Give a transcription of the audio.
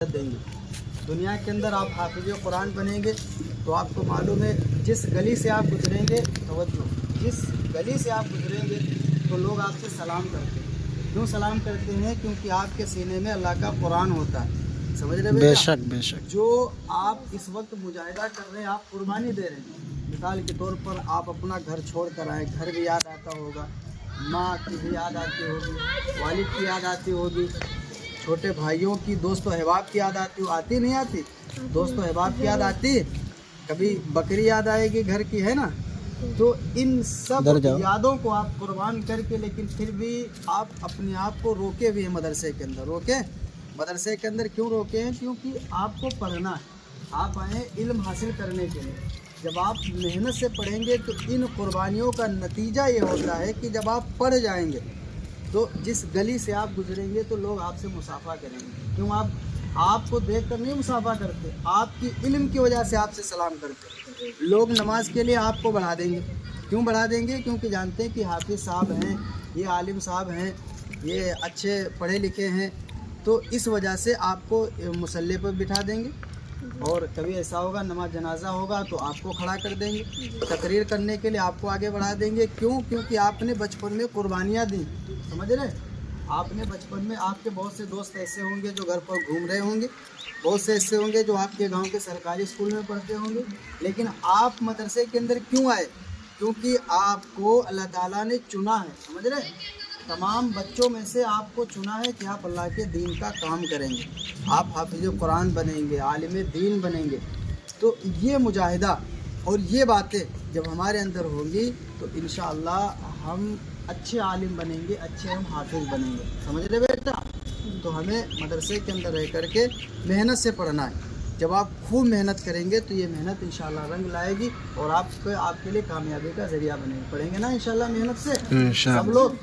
देंगे। दुनिया के अंदर आप हाफिज़ कुरान बनेंगे तो आपको मालूम है जिस गली से आप गुजरेंगे, तवज्जो, जिस गली से आप गुजरेंगे तो लोग आपसे सलाम करते हैं। क्यों सलाम करते हैं? क्योंकि आपके सीने में अल्लाह का कुरान होता है। समझ रहे? बेशक बेशक। जो आप इस वक्त मुजाहिदा कर रहे हैं, आप कुर्बानी दे रहे हैं। मिसाल के तौर पर आप अपना घर छोड़ कर आए, घर भी याद आता होगा, माँ की भी याद आती होगी, वालिद की याद आती होगी, छोटे भाइयों की, दोस्तों अहबाब की याद आती हो, आती नहीं आती? दोस्तों अहबाब की याद आती, कभी बकरी याद आएगी घर की, है ना? तो इन सब यादों को आप कुर्बान करके, लेकिन फिर भी आप अपने आप को रोके भी हैं मदरसे के अंदर। रोके मदरसे के अंदर क्यों रोके हैं? क्योंकि आपको पढ़ना है, आप आए इल्म हासिल करने के लिए। जब आप मेहनत से पढ़ेंगे तो इन कुर्बानियों का नतीजा ये होता है कि जब आप पढ़ जाएंगे तो जिस गली से आप गुजरेंगे तो लोग आपसे मुसाफा करेंगे। क्यों? आपको देख कर नहीं मुसाफा करते, आपकी इल्म की वजह से आपसे सलाम करते। लोग नमाज के लिए आपको बढ़ा देंगे। क्यों बढ़ा देंगे? क्योंकि जानते हैं कि हाफिज़ साहब हैं, ये आलिम साहब हैं, ये अच्छे पढ़े लिखे हैं, तो इस वजह से आपको मुसल्ले पर बिठा देंगे। और कभी ऐसा होगा नमाज जनाजा होगा तो आपको खड़ा कर देंगे, तकरीर करने के लिए आपको आगे बढ़ा देंगे। क्यों? क्योंकि आपने बचपन में कुर्बानियाँ दी। समझ रहे? आपने बचपन में, आपके बहुत से दोस्त ऐसे होंगे जो घर पर घूम रहे होंगे, बहुत से ऐसे होंगे जो आपके गांव के सरकारी स्कूल में पढ़ते होंगे, लेकिन आप मदरसे के अंदर क्यों आए? क्योंकि आपको अल्लाह ताला ने चुना है। समझ रहे? तमाम बच्चों में से आपको चुना है कि आप अल्लाह के दीन का काम करेंगे, आप हाफिज़ कुरान बनेंगे, आलिम दीन बनेंगे। तो ये मुजाहिदा और ये बातें जब हमारे अंदर होंगी तो इंशाअल्लाह हम अच्छे आलिम बनेंगे, अच्छे हम हाफिज़ बनेंगे। समझ रहे बेटा? तो हमें मदरसे के अंदर रह करके मेहनत से पढ़ना है। जब आप खूब मेहनत करेंगे तो ये मेहनत इंशाअल्लाह रंग लाएगी और आपके लिए कामयाबी का ज़रिया बनेगी। पढ़ेंगे ना इंशाअल्लाह मेहनत से सब लोग।